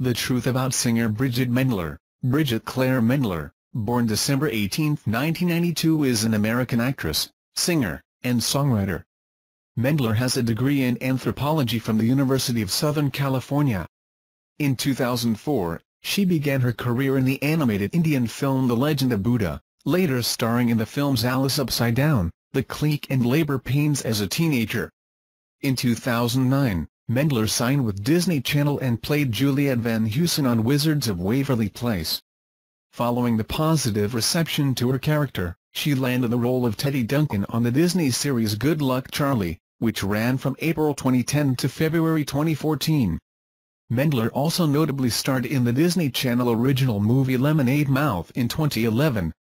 The Truth About Singer Bridgit Mendler. Bridgit Claire Mendler, born December 18, 1992, is an American actress, singer, and songwriter. Mendler has a degree in Anthropology from the University of Southern California. In 2004, she began her career in the animated Indian film The Legend of Buddha, later starring in the films Alice Upside Down, The Clique and Labor Pains as a teenager. In 2009, Mendler signed with Disney Channel and played Juliet Van Heusen on Wizards of Waverly Place. Following the positive reception to her character, she landed the role of Teddy Duncan on the Disney series Good Luck Charlie, which ran from April 2010 to February 2014. Mendler also notably starred in the Disney Channel original movie Lemonade Mouth in 2011.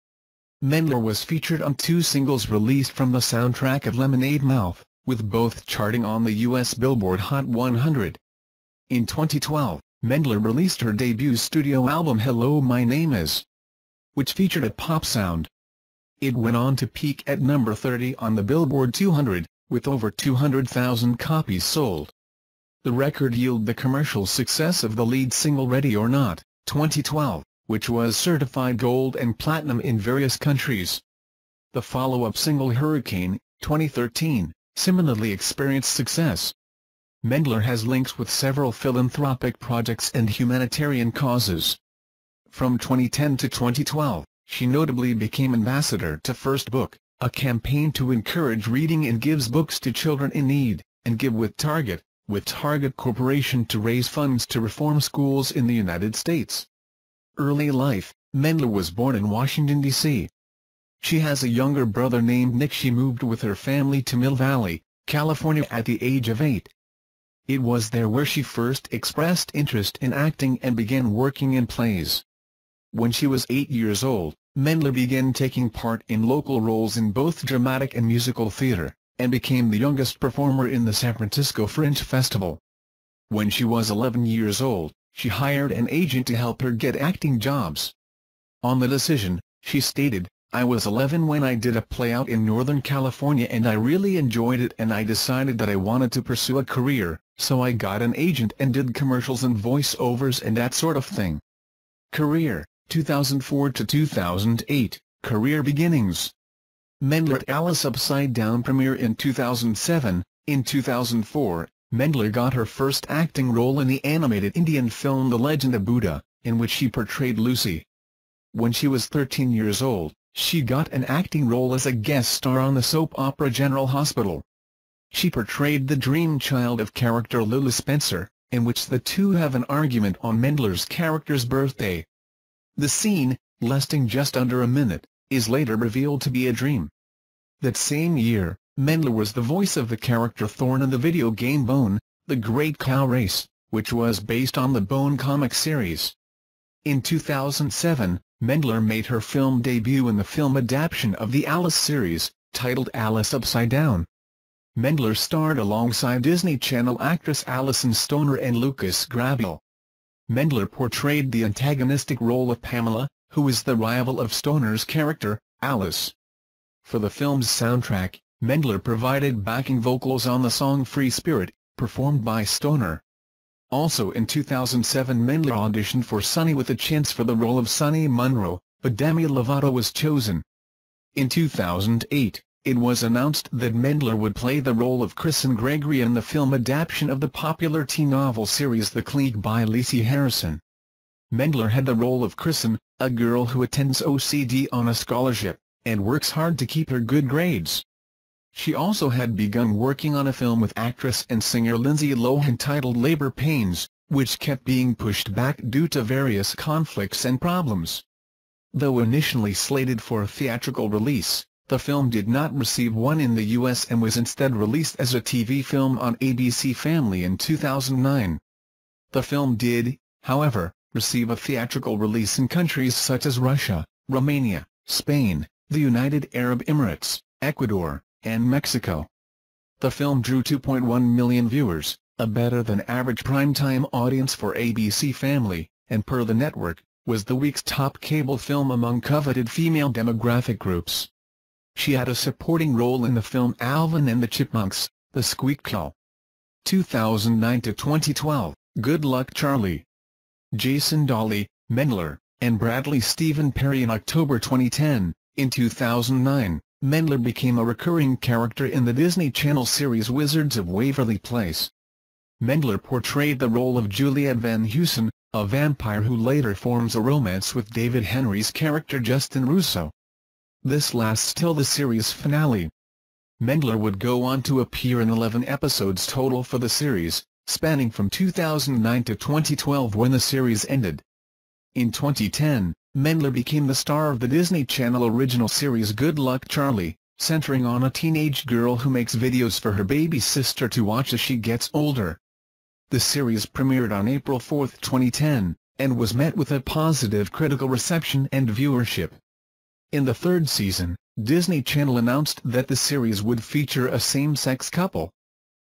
Mendler was featured on 2 singles released from the soundtrack of Lemonade Mouth, with both charting on the U.S. Billboard Hot 100. In 2012, Mendler released her debut studio album Hello My Name Is, which featured a pop sound. It went on to peak at number 30 on the Billboard 200, with over 200,000 copies sold. The record yielded the commercial success of the lead single Ready or Not, 2012, which was certified gold and platinum in various countries. The follow-up single Hurricane, 2013, similarly experienced success. Mendler has links with several philanthropic projects and humanitarian causes. From 2010 to 2012, she notably became ambassador to First Book, a campaign to encourage reading and gives books to children in need, and Give with Target Corporation to raise funds to reform schools in the United States. Early life: Mendler was born in Washington, D.C. She has a younger brother named Nick. She moved with her family to Mill Valley, California at the age of 8. It was there where she first expressed interest in acting and began working in plays. When she was 8 years old, Mendler began taking part in local roles in both dramatic and musical theater, and became the youngest performer in the San Francisco Fringe Festival. When she was 11 years old, she hired an agent to help her get acting jobs. On the decision, she stated, "I was 11 when I did a play out in Northern California and I really enjoyed it, and I decided that I wanted to pursue a career, so I got an agent and did commercials and voiceovers and that sort of thing." Career, 2004 to 2008, career beginnings. Mendler Alice Upside Down premiere in 2007. In 2004, Mendler got her first acting role in the animated Indian film The Legend of Buddha, in which she portrayed Lucy. When she was 13 years old, she got an acting role as a guest star on the soap opera General Hospital. She portrayed the dream child of character Lulu Spencer, in which the two have an argument on Mendler's character's birthday. The scene, lasting just under a minute, is later revealed to be a dream. That same year, Mendler was the voice of the character Thorn in the video game Bone, The Great Cow Race, which was based on the Bone comic series. In 2007, Mendler made her film debut in the film adaptation of the Alice series, titled Alice Upside Down. Mendler starred alongside Disney Channel actress Alison Stoner and Lucas Grabeel. Mendler portrayed the antagonistic role of Pamela, who is the rival of Stoner's character, Alice. For the film's soundtrack, Mendler provided backing vocals on the song Free Spirit, performed by Stoner. Also in 2007, Mendler auditioned for Sunny with a chance for the role of Sunny Monroe, but Demi Lovato was chosen. In 2008, it was announced that Mendler would play the role of Kristen Gregory in the film adaptation of the popular teen novel series The Clique by Lacey Harrison. Mendler had the role of Kristen, a girl who attends OCD on a scholarship, and works hard to keep her good grades. She also had begun working on a film with actress and singer Lindsay Lohan titled Labor Pains, which kept being pushed back due to various conflicts and problems. Though initially slated for a theatrical release, the film did not receive one in the U.S. and was instead released as a TV film on ABC Family in 2009. The film did, however, receive a theatrical release in countries such as Russia, Romania, Spain, the United Arab Emirates, Ecuador, and Mexico. The film drew 2.1 million viewers, a better-than-average primetime audience for ABC Family, and per the network, was the week's top cable film among coveted female demographic groups. She had a supporting role in the film Alvin and the Chipmunks, The Squeak Call. 2009 to 2012, Good Luck Charlie. Jason Dolly, Mendler, and Bradley Stephen Perry in October 2010. In 2009, Mendler became a recurring character in the Disney Channel series Wizards of Waverly Place. Mendler portrayed the role of Juliet Van Heusen, a vampire who later forms a romance with David Henry's character Justin Russo. This lasts till the series finale. Mendler would go on to appear in 11 episodes total for the series, spanning from 2009 to 2012 when the series ended. In 2010, Mendler became the star of the Disney Channel original series Good Luck Charlie, centering on a teenage girl who makes videos for her baby sister to watch as she gets older. The series premiered on April 4, 2010, and was met with a positive critical reception and viewership. In the third season, Disney Channel announced that the series would feature a same-sex couple.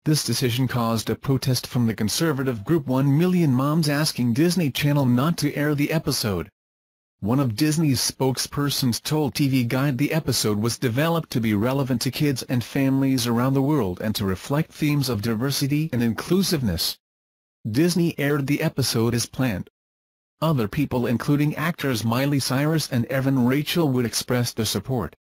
This decision caused a protest from the conservative group 1 Million Moms asking Disney Channel not to air the episode. One of Disney's spokespersons told TV Guide the episode was developed to be relevant to kids and families around the world and to reflect themes of diversity and inclusiveness. Disney aired the episode as planned. Other people including actors Miley Cyrus and Evan Rachel Wood expressed their support.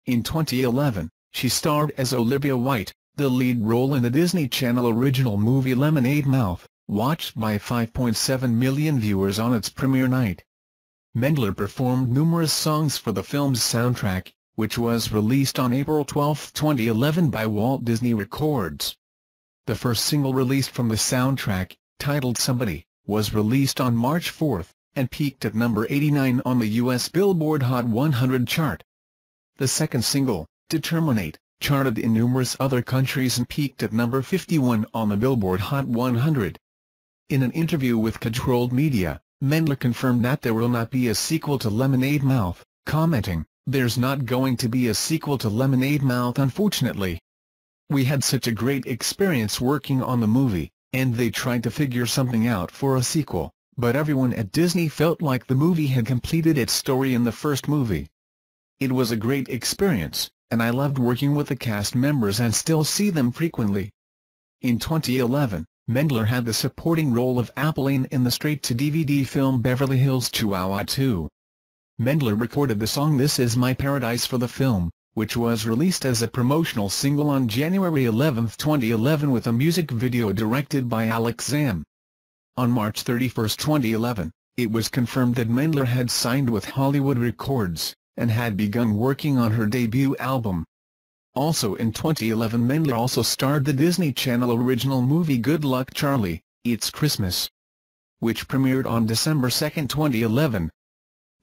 In 2011, she starred as Olivia White, the lead role in the Disney Channel original movie Lemonade Mouth, watched by 5.7 million viewers on its premiere night. Mendler performed numerous songs for the film's soundtrack, which was released on April 12, 2011 by Walt Disney Records. The first single released from the soundtrack, titled Somebody, was released on March 4, and peaked at number 89 on the U.S. Billboard Hot 100 chart. The second single, Determinate, charted in numerous other countries and peaked at number 51 on the Billboard Hot 100. In an interview with Controlled Media, Mendler confirmed that there will not be a sequel to Lemonade Mouth, commenting, "There's not going to be a sequel to Lemonade Mouth unfortunately. We had such a great experience working on the movie, and they tried to figure something out for a sequel, but everyone at Disney felt like the movie had completed its story in the first movie. It was a great experience, and I loved working with the cast members and still see them frequently." In 2011, Mendler had the supporting role of Apolline in the straight-to-DVD film Beverly Hills Chihuahua 2. Mendler recorded the song This Is My Paradise for the film, which was released as a promotional single on January 11, 2011 with a music video directed by Alex Zam. On March 31, 2011, it was confirmed that Mendler had signed with Hollywood Records, and had begun working on her debut album. Also in 2011 Mendler also starred the Disney Channel original movie Good Luck Charlie, It's Christmas, which premiered on December 2, 2011.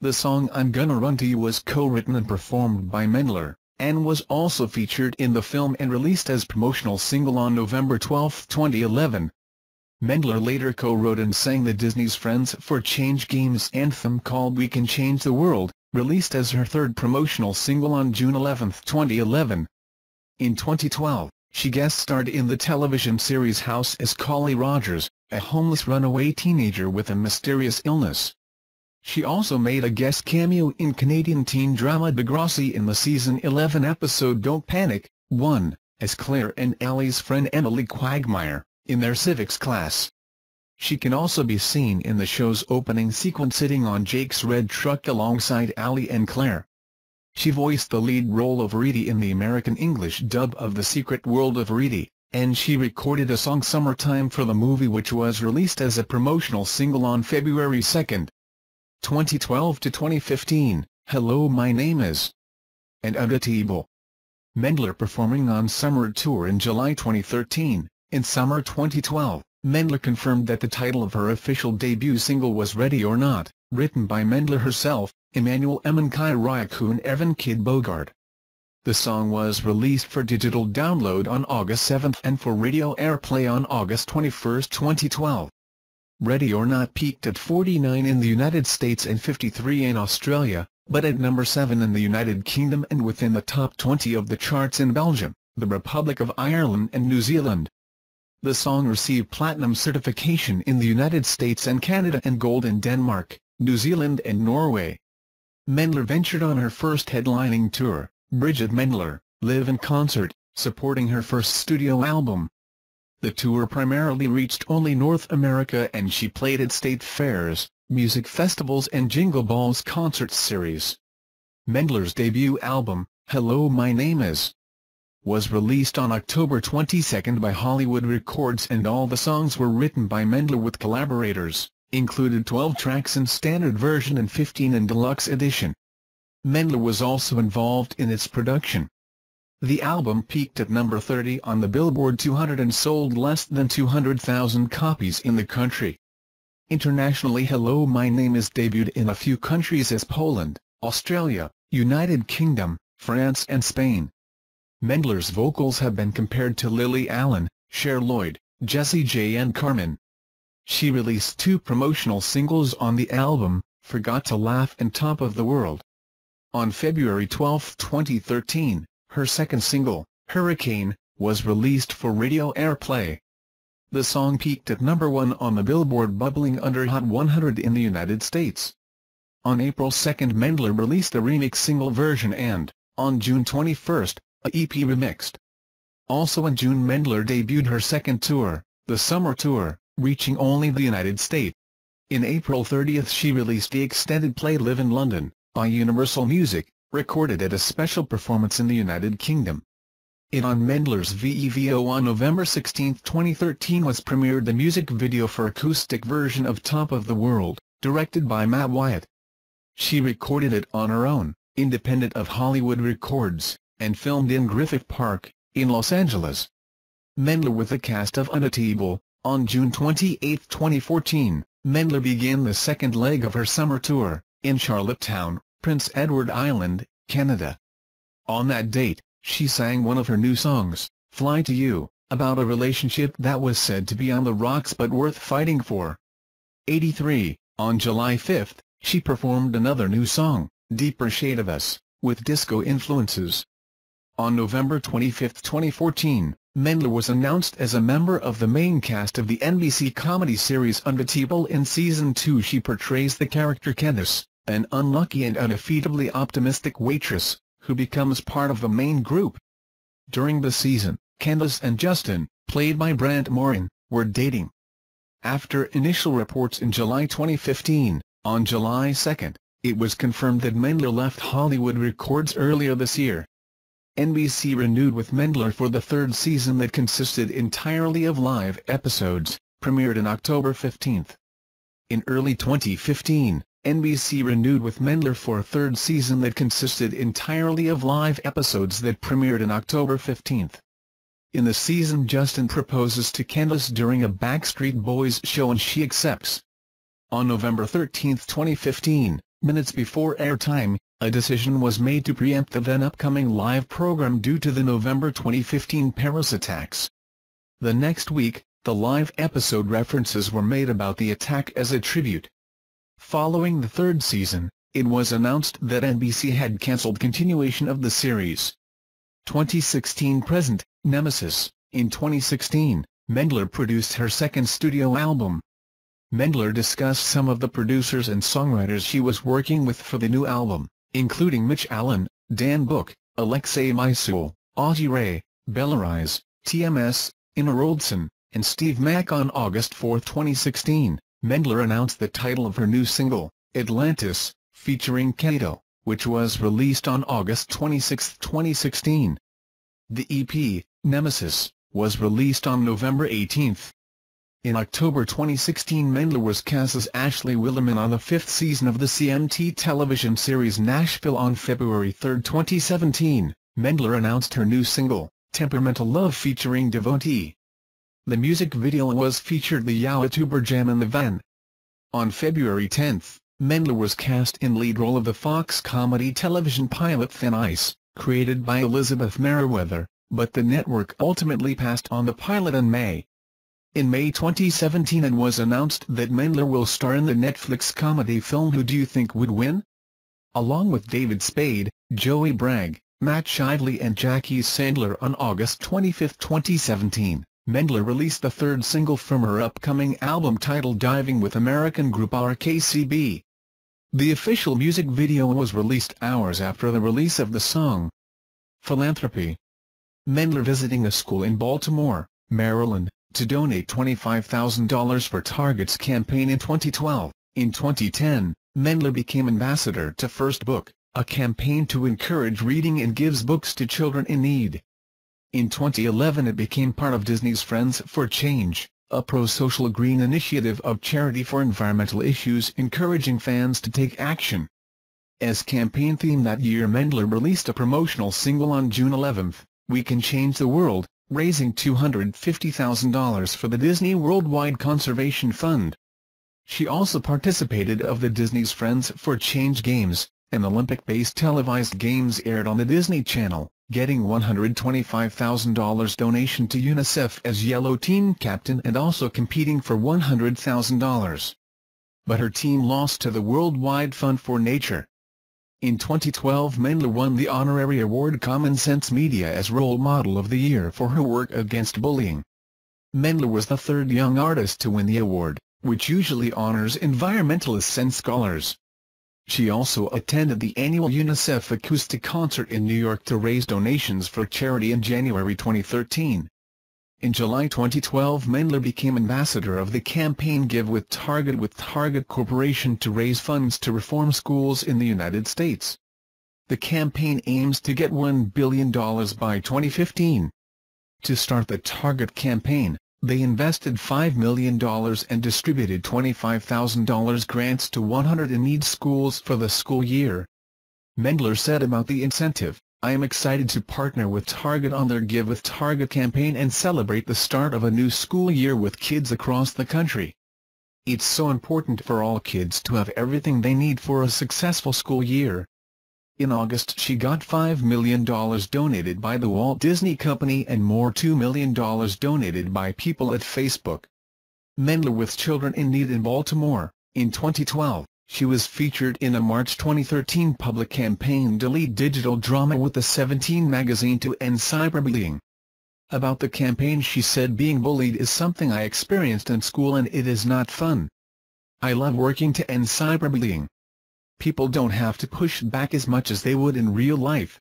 The song I'm Gonna Run to You was co-written and performed by Mendler, and was also featured in the film and released as promotional single on November 12, 2011. Mendler later co-wrote and sang the Disney's Friends for Change Games anthem called We Can Change the World, released as her third promotional single on June 11, 2011. In 2012, she guest-starred in the television series House as Collie Rogers, a homeless runaway teenager with a mysterious illness. She also made a guest cameo in Canadian teen drama Degrassi in the season 11 episode Don't Panic, 1, as Claire and Allie's friend Emily Quagmire, in their civics class. She can also be seen in the show's opening sequence sitting on Jake's red truck alongside Allie and Claire. She voiced the lead role of Reedy in the American English dub of The Secret World of Reedy, and she recorded a song Summertime for the movie which was released as a promotional single on February 2, 2012 to 2015, Hello My Name Is, and Unbeatable. Mendler performing on Summer Tour in July 2013. In summer 2012, Mendler confirmed that the title of her official debut single was Ready or Not, written by Mendler herself, Emmanuel Emankai Ryakun and Evan Kid Bogart. The song was released for digital download on August 7 and for radio airplay on August 21, 2012. Ready or Not peaked at 49 in the United States and 53 in Australia, but at number 7 in the United Kingdom and within the top 20 of the charts in Belgium, the Republic of Ireland and New Zealand. The song received platinum certification in the United States and Canada and gold in Denmark, New Zealand and Norway. Mendler ventured on her first headlining tour, Bridgit Mendler, live in concert, supporting her first studio album. The tour primarily reached only North America and she played at state fairs, music festivals and Jingle Balls concert series. Mendler's debut album, Hello My Name Is, was released on October 22 by Hollywood Records, and all the songs were written by Mendler with collaborators, included 12 tracks in standard version and 15 in deluxe edition. Mendler was also involved in its production. The album peaked at number 30 on the Billboard 200 and sold less than 200,000 copies in the country. Internationally, Hello My Name Is debuted in a few countries as Poland, Australia, United Kingdom, France and Spain. Mendler's vocals have been compared to Lily Allen, Cher Lloyd, Jessie J and Carmen. She released 2 promotional singles on the album, Forgot to Laugh and Top of the World. On February 12, 2013, her second single, Hurricane, was released for radio airplay. The song peaked at number 1 on the Billboard Bubbling Under Hot 100 in the United States. On April 2, Mendler released a remix single version and, on June 21, a EP remixed. Also in June, Mendler debuted her second tour, the Summer Tour, reaching only the United States. In April 30 she released the extended play Live in London, by Universal Music, recorded at a special performance in the United Kingdom. On Mendler's VEVO on November 16, 2013 was premiered the music video for acoustic version of Top of the World, directed by Matt Wyatt. She recorded it on her own, independent of Hollywood Records, and filmed in Griffith Park, in Los Angeles. Mendler with the cast of Unbeatable. On June 28, 2014, Mendler began the second leg of her summer tour, in Charlottetown, Prince Edward Island, Canada. On that date, she sang one of her new songs, Fly to You, about a relationship that was said to be on the rocks but worth fighting for. 83. On July 5, she performed another new song, Deeper Shade of Us, with disco influences. On November 25, 2014, Mendler was announced as a member of the main cast of the NBC comedy series Unbeatable. In Season 2 she portrays the character Candace, an unlucky and undefeatably optimistic waitress, who becomes part of the main group. During the season, Candace and Justin, played by Brant Morin, were dating. After initial reports in July 2015, on July 2, it was confirmed that Mendler left Hollywood Records earlier this year. NBC renewed with Mendler for the third season that consisted entirely of live episodes, premiered in October 15. In early 2015, NBC renewed with Mendler for a third season that consisted entirely of live episodes that premiered in October 15. In the season, Justin proposes to Candace during a Backstreet Boys show and she accepts. On November 13, 2015, minutes before airtime, a decision was made to preempt the then upcoming live program due to the November 2015 Paris attacks. The next week, the live episode references were made about the attack as a tribute. Following the third season, it was announced that NBC had cancelled continuation of the series. 2016 present, Nemesis. In 2016, Mendler produced her second studio album. Mendler discussed some of the producers and songwriters she was working with for the new album, including Mitch Allen, Dan Book, Alexei Misoul, Audrey Ray, Bella Rise, TMS, Ina Oldson, and Steve Mack. On August 4, 2016, Mendler announced the title of her new single, Atlantis, featuring Kato, which was released on August 26, 2016. The EP, Nemesis, was released on November 18. In October 2016, Mendler was cast as Ashley Williman on the fifth season of the CMT television series Nashville. On February 3, 2017, Mendler announced her new single, Temperamental Love featuring Devotee. The music video was featured the YouTuber Jam in the Van. On February 10, Mendler was cast in lead role of the Fox comedy television pilot Thin Ice, created by Elizabeth Merriweather, but the network ultimately passed on the pilot in May. In May 2017, it was announced that Mendler will star in the Netflix comedy film Who Do You Think Would Win? Along with David Spade, Joey Bragg, Matt Shively and Jackie Sandler. On August 25, 2017, Mendler released the third single from her upcoming album titled Diving with American group RKCB. The official music video was released hours after the release of the song. Philanthropy. Mendler visiting a school in Baltimore, Maryland, to donate $25,000 for Target's campaign in 2012. In 2010, Mendler became ambassador to First Book, a campaign to encourage reading and gives books to children in need. In 2011 it became part of Disney's Friends for Change, a pro-social green initiative of charity for environmental issues encouraging fans to take action. As campaign theme that year, Mendler released a promotional single on June 11, "We Can Change the World," raising $250,000 for the Disney Worldwide Conservation Fund. She also participated of the Disney's Friends for Change Games, an Olympic-based televised games aired on the Disney Channel, getting $125,000 donation to UNICEF as Yellow Team captain and also competing for $100,000. But her team lost to the Worldwide Fund for Nature. In 2012 Mendler won the honorary award Common Sense Media as Role Model of the Year for her work against bullying. Mendler was the third young artist to win the award, which usually honors environmentalists and scholars. She also attended the annual UNICEF acoustic concert in New York to raise donations for charity in January 2013. In July 2012 Mendler became ambassador of the campaign Give with Target Corporation to raise funds to reform schools in the United States. The campaign aims to get $1 billion by 2015. To start the Target campaign, they invested $5 million and distributed $25,000 grants to 100 in-need schools for the school year. Mendler said about the incentive, "I am excited to partner with Target on their Give with Target campaign and celebrate the start of a new school year with kids across the country. It's so important for all kids to have everything they need for a successful school year." In August she got $5 million donated by the Walt Disney Company and more $2 million donated by people at Facebook. Mendler with Children in Need in Baltimore. In 2012, she was featured in a March 2013 public campaign Delete Digital drama with the 17 magazine to end cyberbullying. About the campaign she said, "Being bullied is something I experienced in school and it is not fun. I love working to end cyberbullying. People don't have to push back as much as they would in real life.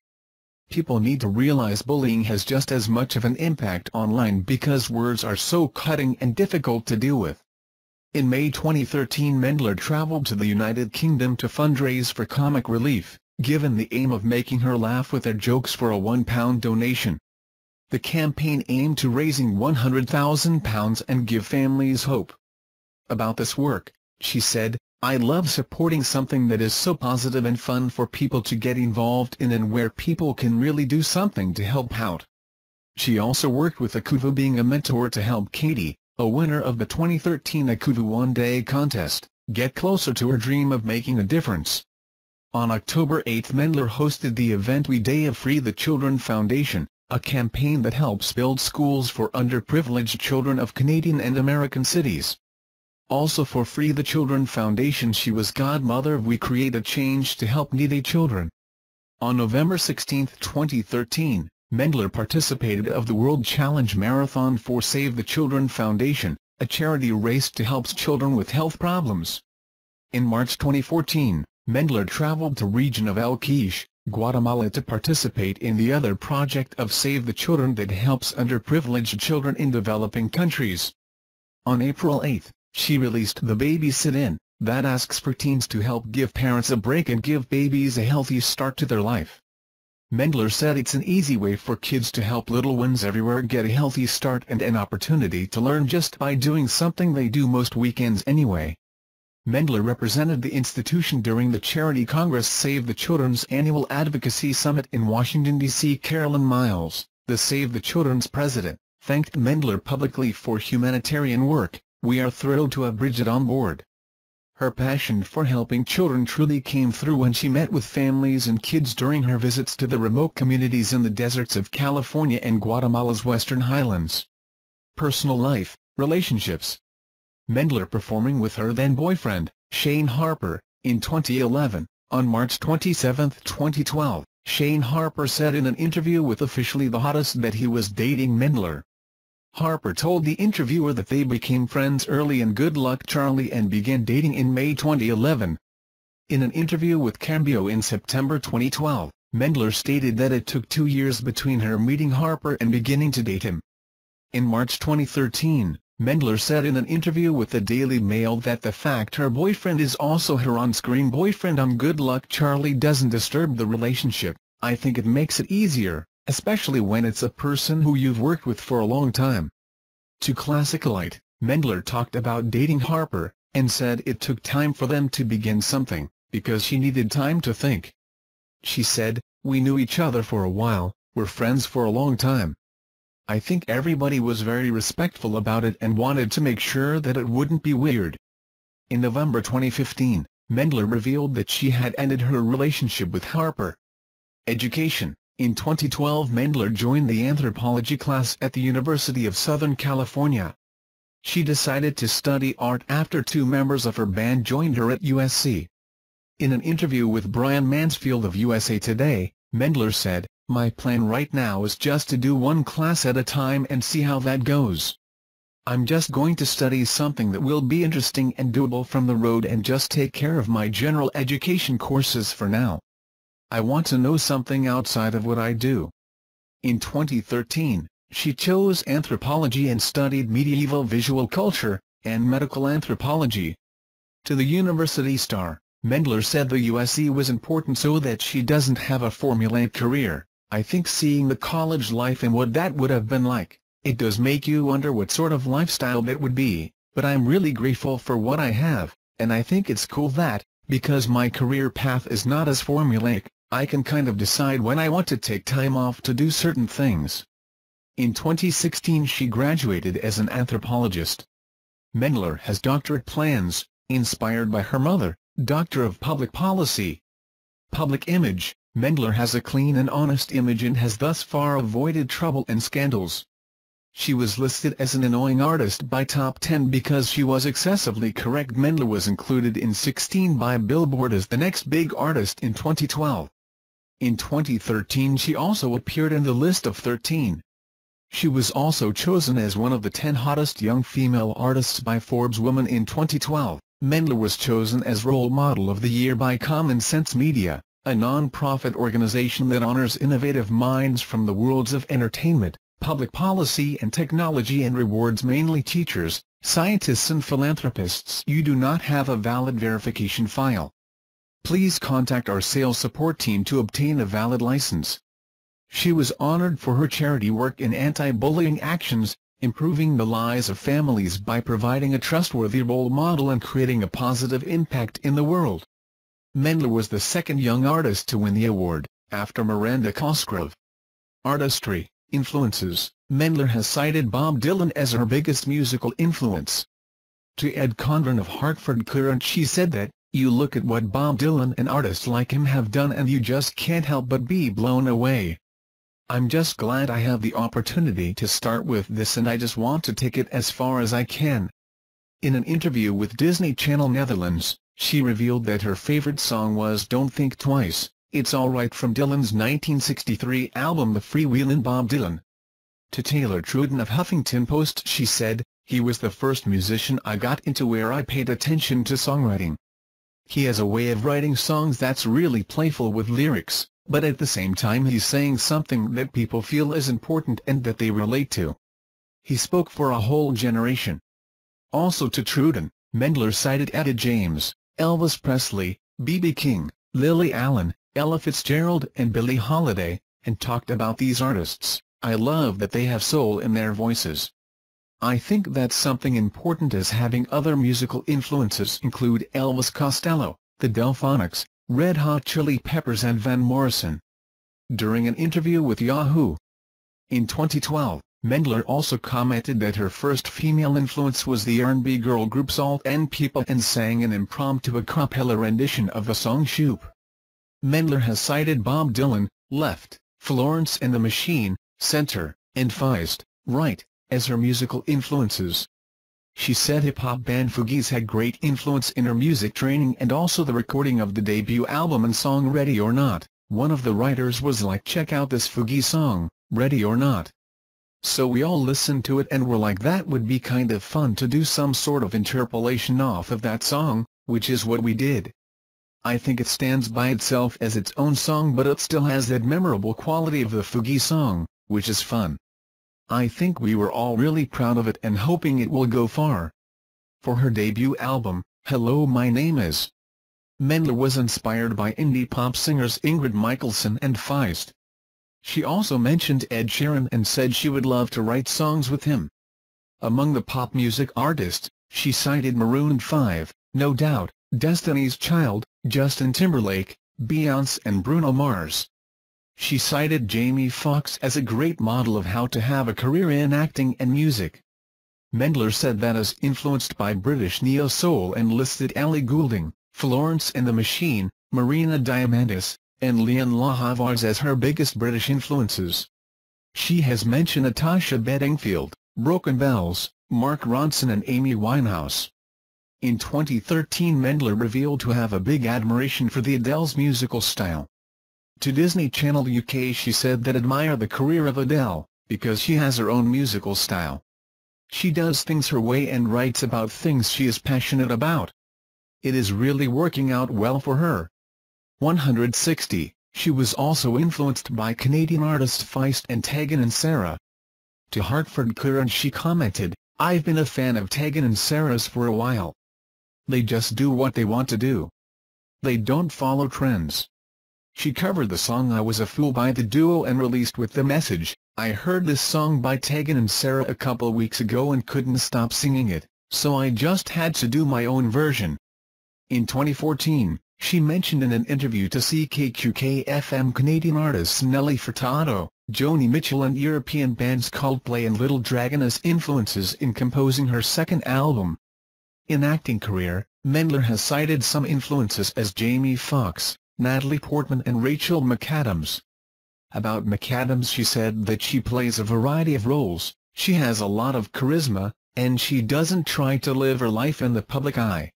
People need to realize bullying has just as much of an impact online because words are so cutting and difficult to deal with." In May 2013 Mendler traveled to the United Kingdom to fundraise for comic relief, given the aim of making her laugh with their jokes for a £1 donation. The campaign aimed to raising £100,000 and give families hope. About this work, she said, "I love supporting something that is so positive and fun for people to get involved in and where people can really do something to help out." She also worked with Akuvu, being a mentor to help Katie, a winner of the 2013 Akuvu One Day contest, get closer to her dream of making a difference. On October 8 Mendler hosted the event We Day of Free the Children Foundation, a campaign that helps build schools for underprivileged children of Canadian and American cities. Also for Free the Children Foundation she was godmother of We Create a Change to help needy children. On November 16, 2013, Mendler participated of the World Challenge Marathon for Save the Children Foundation, a charity race to help children with health problems. In March 2014, Mendler traveled to region of El Quiche, Guatemala to participate in the other project of Save the Children that helps underprivileged children in developing countries. On April 8, she released the Baby Sit-In, that asks for teens to help give parents a break and give babies a healthy start to their life. Mendler said it's an easy way for kids to help little ones everywhere get a healthy start and an opportunity to learn just by doing something they do most weekends anyway. Mendler represented the institution during the Charity Congress Save the Children's annual advocacy summit in Washington, D.C. Carolyn Miles, the Save the Children's president, thanked Mendler publicly for humanitarian work. "We are thrilled to have Bridgit on board. Her passion for helping children truly came through when she met with families and kids during her visits to the remote communities in the deserts of California and Guatemala's Western Highlands." Personal life, relationships. Mendler performing with her then-boyfriend, Shane Harper, in 2011. On March 27, 2012, Shane Harper said in an interview with Officially the Hottest that he was dating Mendler. Harper told the interviewer that they became friends early in Good Luck Charlie and began dating in May 2011. In an interview with Cambio in September 2012, Mendler stated that it took 2 years between her meeting Harper and beginning to date him. In March 2013, Mendler said in an interview with the Daily Mail that the fact her boyfriend is also her on-screen boyfriend on Good Luck Charlie doesn't disturb the relationship. I think it makes it easier, especially when it's a person who you've worked with for a long time. To Classicalite, Mendler talked about dating Harper, and said it took time for them to begin something, because she needed time to think. She said, "We knew each other for a while, we're friends for a long time. I think everybody was very respectful about it and wanted to make sure that it wouldn't be weird." In November 2015, Mendler revealed that she had ended her relationship with Harper. Education. In 2012, Mendler joined the anthropology class at the University of Southern California. She decided to study art after two members of her band joined her at USC. In an interview with Brian Mansfield of USA Today, Mendler said, "My plan right now is just to do one class at a time and see how that goes. I'm just going to study something that will be interesting and doable from the road and just take care of my general education courses for now. I want to know something outside of what I do." In 2013, she chose anthropology and studied medieval visual culture and medical anthropology. To the University Star, Mendler said the USC was important so that she doesn't have a formulaic career. "I think seeing the college life and what that would have been like, it does make you wonder what sort of lifestyle that would be, but I'm really grateful for what I have, and I think it's cool that, because my career path is not as formulaic, I can kind of decide when I want to take time off to do certain things." In 2016 she graduated as an anthropologist. Mendler has doctorate plans, inspired by her mother, Doctor of Public Policy. Public image. Mendler has a clean and honest image and has thus far avoided trouble and scandals. She was listed as an annoying artist by Top 10 because she was excessively correct. Mendler was included in 16 by Billboard as the next big artist in 2012. In 2013 she also appeared in the list of 13. She was also chosen as one of the 10 hottest young female artists by Forbes Woman in 2012. Mendler was chosen as Role Model of the Year by Common Sense Media, a non-profit organization that honors innovative minds from the worlds of entertainment, public policy and technology and rewards mainly teachers, scientists and philanthropists. You do not have a valid verification file. Please contact our sales support team to obtain a valid license. She was honored for her charity work in anti-bullying actions, improving the lives of families by providing a trustworthy role model and creating a positive impact in the world. Mendler was the second young artist to win the award, after Miranda Cosgrove. Artistry. Influences. Mendler has cited Bob Dylan as her biggest musical influence. To Ed Conran of Hartford Courant she said that, "You look at what Bob Dylan and artists like him have done and you just can't help but be blown away. I'm just glad I have the opportunity to start with this and I just want to take it as far as I can." In an interview with Disney Channel Netherlands, she revealed that her favorite song was "Don't Think Twice, It's Alright" from Dylan's 1963 album The Freewheelin' Bob Dylan. To Taylor Truden of Huffington Post she said, "He was the first musician I got into where I paid attention to songwriting. He has a way of writing songs that's really playful with lyrics, but at the same time he's saying something that people feel is important and that they relate to. He spoke for a whole generation." Also to Truden, Mendler cited Etta James, Elvis Presley, B.B. King, Lily Allen, Ella Fitzgerald and Billie Holiday, and talked about these artists. "I love that they have soul in their voices. I think that's something important as having other musical influences include Elvis Costello, the Delphonics, Red Hot Chili Peppers and Van Morrison." During an interview with Yahoo! In 2012, Mendler also commented that her first female influence was the R&B girl group Salt and People and sang an impromptu a cappella rendition of the song Shoop. Mendler has cited Bob Dylan, Left, Florence and the Machine, Center, and Feist, Right, as her musical influences. She said hip-hop band Fugees had great influence in her music training and also the recording of the debut album and song Ready or Not. One of the writers was like, "Check out this Fugees song, Ready or Not." So we all listened to it and were like, that would be kind of fun to do some sort of interpolation off of that song, which is what we did. I think it stands by itself as its own song but it still has that memorable quality of the Fugees song, which is fun. I think we were all really proud of it and hoping it will go far. For her debut album, Hello My Name Is, Mendler was inspired by indie pop singers Ingrid Michaelson and Feist. She also mentioned Ed Sheeran and said she would love to write songs with him. Among the pop music artists, she cited Maroon 5, No Doubt, Destiny's Child, Justin Timberlake, Beyoncé and Bruno Mars. She cited Jamie Foxx as a great model of how to have a career in acting and music. Mendler said that is influenced by British neo-soul and listed Ellie Goulding, Florence and the Machine, Marina Diamandis, and Leon Lahavars as her biggest British influences. She has mentioned Natasha Bedingfield, Broken Bells, Mark Ronson and Amy Winehouse. In 2013 Mendler revealed to have a big admiration for the Adele's musical style. To Disney Channel UK she said that admire the career of Adele, because she has her own musical style. She does things her way and writes about things she is passionate about. It is really working out well for her. 160. She was also influenced by Canadian artists Feist and Tegan and Sara. To Hartford Courant she commented, I've been a fan of Tegan and Sara's for a while. They just do what they want to do. They don't follow trends. She covered the song I Was a Fool by the duo and released with the message, I heard this song by Tegan and Sara a couple weeks ago and couldn't stop singing it, so I just had to do my own version. In 2014, she mentioned in an interview to CKQK-FM Canadian artists Nelly Furtado, Joni Mitchell and European bands Coldplay and Little Dragon as influences in composing her second album. In acting career, Mendler has cited some influences as Jamie Foxx, Natalie Portman and Rachel McAdams. About McAdams she said that she plays a variety of roles, she has a lot of charisma, and she doesn't try to live her life in the public eye.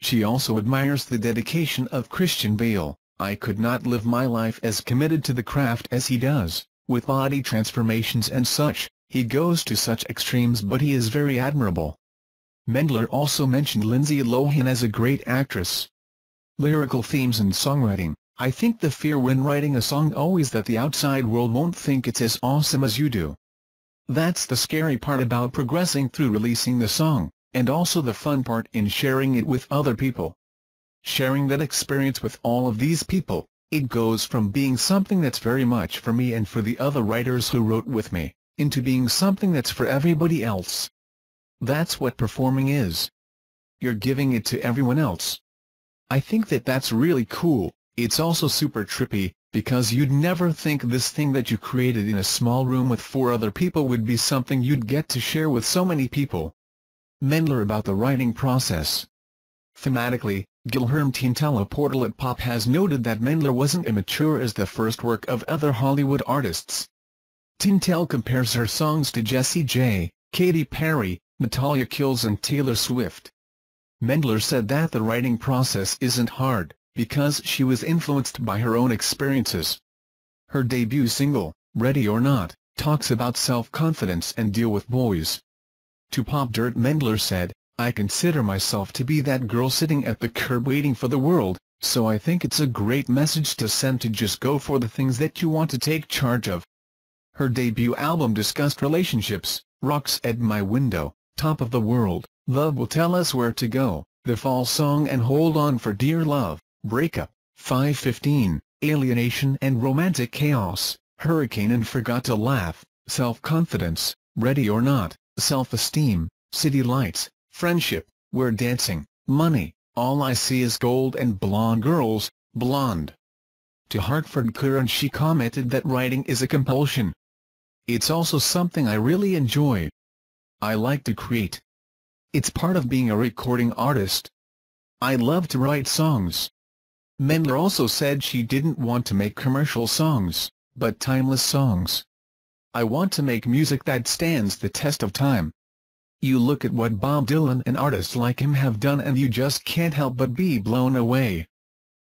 She also admires the dedication of Christian Bale. I could not live my life as committed to the craft as he does, with body transformations and such, he goes to such extremes but he is very admirable. Mendler also mentioned Lindsay Lohan as a great actress. Lyrical themes and songwriting, I think the fear when writing a song always that the outside world won't think it's as awesome as you do. That's the scary part about progressing through releasing the song, and also the fun part in sharing it with other people. Sharing that experience with all of these people, it goes from being something that's very much for me and for the other writers who wrote with me, into being something that's for everybody else. That's what performing is. You're giving it to everyone else. I think that that's really cool. It's also super trippy, because you'd never think this thing that you created in a small room with 4 other people would be something you'd get to share with so many people. Mendler about the writing process. Thematically, Guilherme Tintella Portal at Pop has noted that Mendler wasn't immature as the first work of other Hollywood artists. Tintell compares her songs to Jessie J, Katy Perry, Natalia Kills and Taylor Swift. Mendler said that the writing process isn't hard, because she was influenced by her own experiences. Her debut single, Ready or Not, talks about self-confidence and deal with boys. To Pop Dirt Mendler said, I consider myself to be that girl sitting at the curb waiting for the world, so I think it's a great message to send to just go for the things that you want to take charge of. Her debut album discussed relationships, Rocks at My Window, Top of the World, Love Will Tell Us Where to Go, The Fall Song and Hold On for Dear Love, Breakup, 5:15, Alienation and Romantic Chaos, Hurricane and Forgot to Laugh, Self-Confidence, Ready or Not, Self-Esteem, City Lights, Friendship, We're Dancing, Money, All I See Is Gold and Blonde Girls, Blonde. To Hartford Courant she commented that writing is a compulsion. It's also something I really enjoy. I like to create. It's part of being a recording artist. I love to write songs. Mendler also said she didn't want to make commercial songs, but timeless songs. I want to make music that stands the test of time. You look at what Bob Dylan and artists like him have done and you just can't help but be blown away.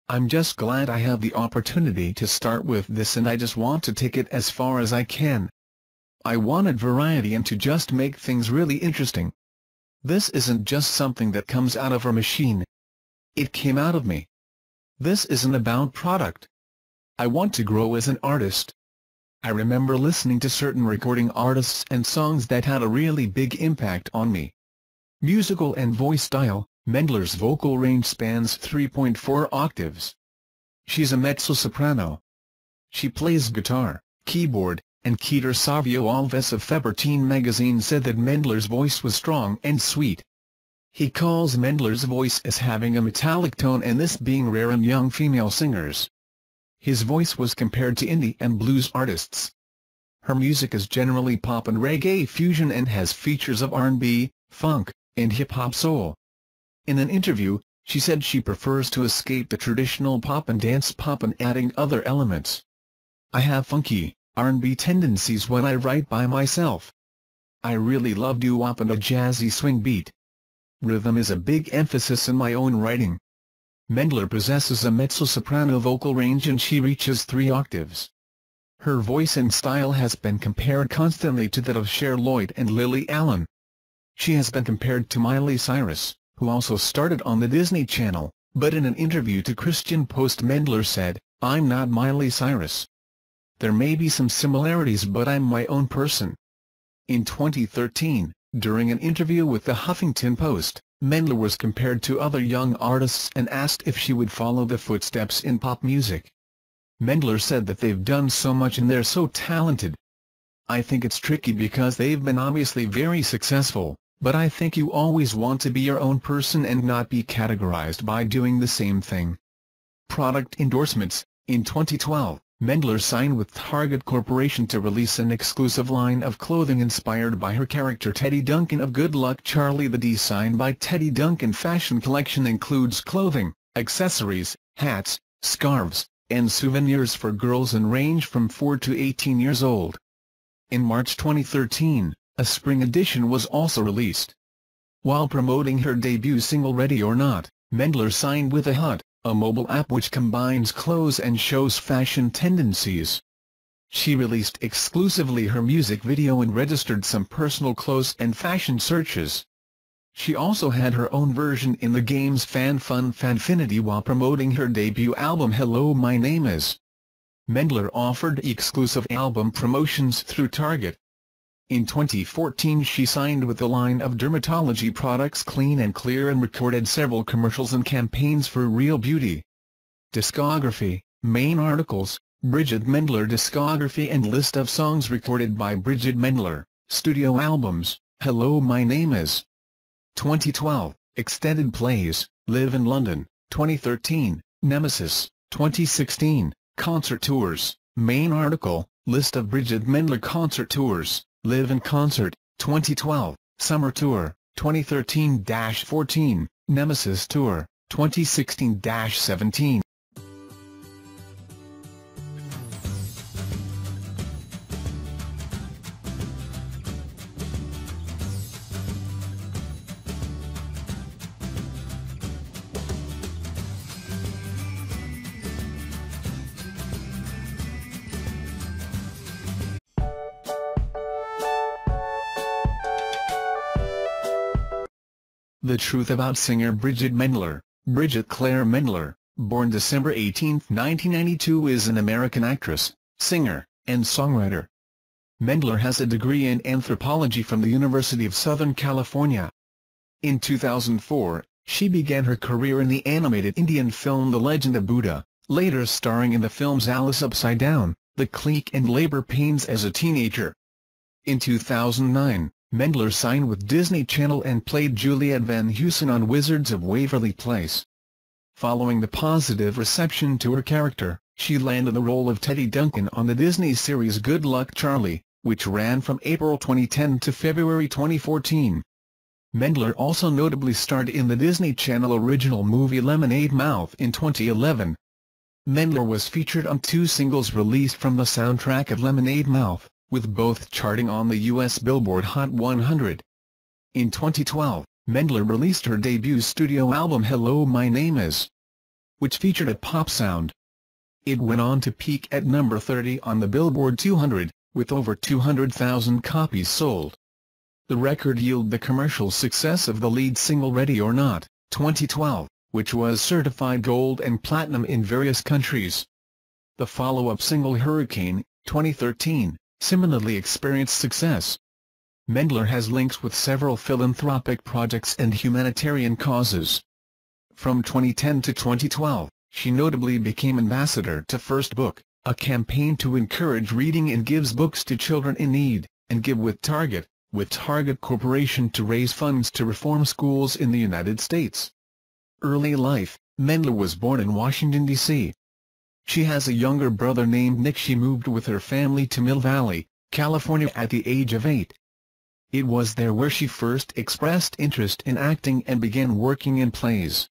I'm just glad I have the opportunity to start with this and I just want to take it as far as I can. I wanted variety and to just make things really interesting. This isn't just something that comes out of a machine. It came out of me. This isn't about product. I want to grow as an artist. I remember listening to certain recording artists and songs that had a really big impact on me. Musical and voice style. Mendler's vocal range spans 3.4 octaves. She's a mezzo-soprano. She plays guitar, keyboard, and keytar. Savio Alves of Febertine magazine said that Mendler's voice was strong and sweet. He calls Mendler's voice as having a metallic tone, and this being rare in young female singers. His voice was compared to indie and blues artists. Her music is generally pop and reggae fusion and has features of R&B, funk, and hip-hop soul. In an interview, she said she prefers to escape the traditional pop and dance pop and adding other elements. I have funky, R&B tendencies when I write by myself. I really love doo-wop and a jazzy swing beat. Rhythm is a big emphasis in my own writing. Mendler possesses a mezzo-soprano vocal range and she reaches 3 octaves. Her voice and style has been compared constantly to that of Cher Lloyd and Lily Allen. She has been compared to Miley Cyrus, who also started on the Disney Channel, but in an interview to Christian Post Mendler said, "I'm not Miley Cyrus. There may be some similarities but I'm my own person." In 2013, during an interview with the Huffington Post, Mendler was compared to other young artists and asked if she would follow the footsteps in pop music. Mendler said that they've done so much and they're so talented. "I think it's tricky because they've been obviously very successful. But I think you always want to be your own person and not be categorized by doing the same thing." Product endorsements. In 2012, Mendler signed with Target Corporation to release an exclusive line of clothing inspired by her character Teddy Duncan of Good Luck Charlie. The Design by Teddy Duncan fashion collection includes clothing, accessories, hats, scarves, and souvenirs for girls and range from 4 to 18 years old. In March 2013, a spring edition was also released. While promoting her debut single Ready or Not, Mendler signed with Hut, a mobile app which combines clothes and shows fashion tendencies. She released exclusively her music video and registered some personal clothes and fashion searches. She also had her own version in the game's Fanfinity while promoting her debut album Hello My Name Is. Mendler offered exclusive album promotions through Target. In 2014 she signed with the line of dermatology products Clean and Clear and recorded several commercials and campaigns for Real Beauty. Discography. Main articles. Bridgit Mendler discography and list of songs recorded by Bridgit Mendler. Studio albums. Hello My Name Is. 2012. Extended plays. Live in London. 2013. Nemesis. 2016. Concert tours. Main article. List of Bridgit Mendler concert tours. Live in Concert, 2012, Summer Tour, 2013-14, Nemesis Tour, 2016-17. The truth about singer Bridgit Mendler. Bridgit Claire Mendler, born December 18, 1992, is an American actress, singer, and songwriter. Mendler has a degree in anthropology from the University of Southern California. In 2004, she began her career in the animated Indian film The Legend of Buddha, later starring in the films Alice Upside Down, The Clique and Labor Pains as a teenager. In 2009, Mendler signed with Disney Channel and played Juliet Van Heusen on Wizards of Waverly Place. Following the positive reception to her character, she landed the role of Teddy Duncan on the Disney series Good Luck Charlie, which ran from April 2010 to February 2014. Mendler also notably starred in the Disney Channel original movie Lemonade Mouth in 2011. Mendler was featured on 2 singles released from the soundtrack of Lemonade Mouth, with both charting on the U.S. Billboard Hot 100. In 2012, Mendler released her debut studio album Hello My Name Is, which featured a pop sound. It went on to peak at number 30 on the Billboard 200, with over 200,000 copies sold. The record yielded the commercial success of the lead single Ready or Not, 2012, which was certified gold and platinum in various countries. The follow-up single Hurricane, 2013, similarly experienced success. Mendler has links with several philanthropic projects and humanitarian causes. From 2010 to 2012, she notably became ambassador to First Book, a campaign to encourage reading, and gives books to children in need, and Give with Target Corporation to raise funds to reform schools in the United States. Early life: Mendler was born in Washington, D.C. She has a younger brother named Nick. She moved with her family to Mill Valley, California at the age of 8. It was there where she first expressed interest in acting and began working in plays.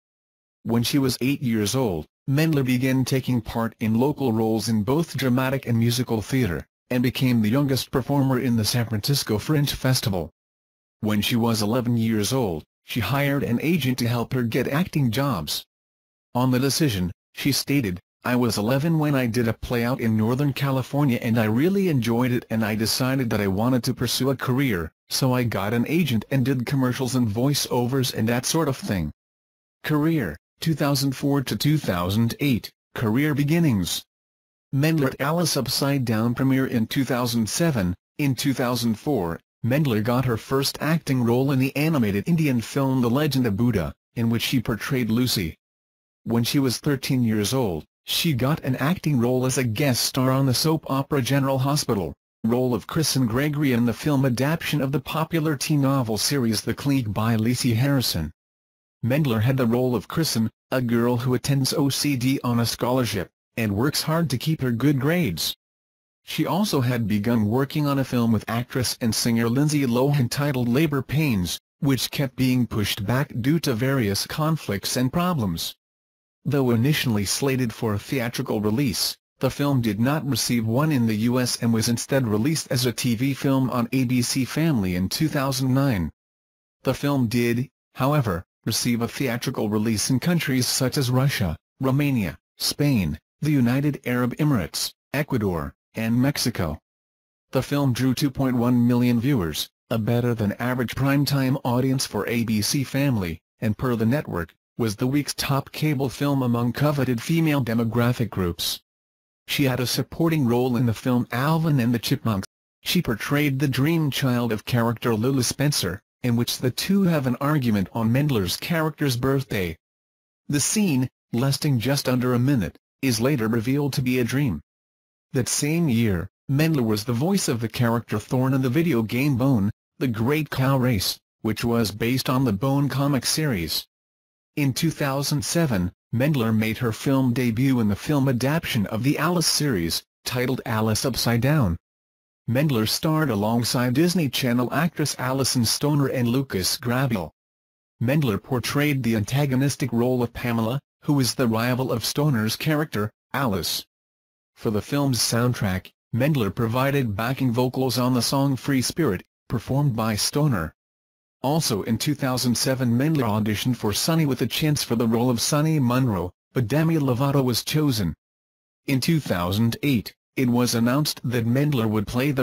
When she was 8 years old, Mendler began taking part in local roles in both dramatic and musical theater, and became the youngest performer in the San Francisco Fringe Festival. When she was 11 years old, she hired an agent to help her get acting jobs. On the decision, she stated, "I was 11 when I did a play out in Northern California and I really enjoyed it, and I decided that I wanted to pursue a career, so I got an agent and did commercials and voiceovers and that sort of thing." Career: 2004 to 2008, Career beginnings. Mendler at Alice Upside Down premiere in 2007. In 2004, Mendler got her first acting role in the animated Indian film The Legend of Buddha, in which she portrayed Lucy. When she was 13 years old, she got an acting role as a guest star on the soap opera General Hospital, role of Kristen Gregory in the film adaptation of the popular teen novel series The Clique by Lacey Harrison. Mendler had the role of Kristen, a girl who attends OCD on a scholarship, and works hard to keep her good grades. She also had begun working on a film with actress and singer Lindsay Lohan titled Labor Pains, which kept being pushed back due to various conflicts and problems. Though initially slated for a theatrical release, the film did not receive one in the U.S. and was instead released as a TV film on ABC Family in 2009. The film did, however, receive a theatrical release in countries such as Russia, Romania, Spain, the United Arab Emirates, Ecuador, and Mexico. The film drew 2.1 million viewers, a better-than-average primetime audience for ABC Family, and per the network, was the week's top cable film among coveted female demographic groups. She had a supporting role in the film Alvin and the Chipmunks. She portrayed the dream child of character Lulu Spencer, in which the two have an argument on Mendler's character's birthday. The scene, lasting just under a minute, is later revealed to be a dream. That same year, Mendler was the voice of the character Thorn in the video game Bone: The Great Cow Race, which was based on the Bone comic series. In 2007, Mendler made her film debut in the film adaptation of the Alice series, titled Alice Upside Down. Mendler starred alongside Disney Channel actress Alison Stoner and Lucas Grabeel. Mendler portrayed the antagonistic role of Pamela, who is the rival of Stoner's character, Alice. For the film's soundtrack, Mendler provided backing vocals on the song Free Spirit, performed by Stoner. Also in 2007, Mendler auditioned for Sunny with a chance for the role of Sunny Munro, but Demi Lovato was chosen. In 2008, it was announced that Mendler would play the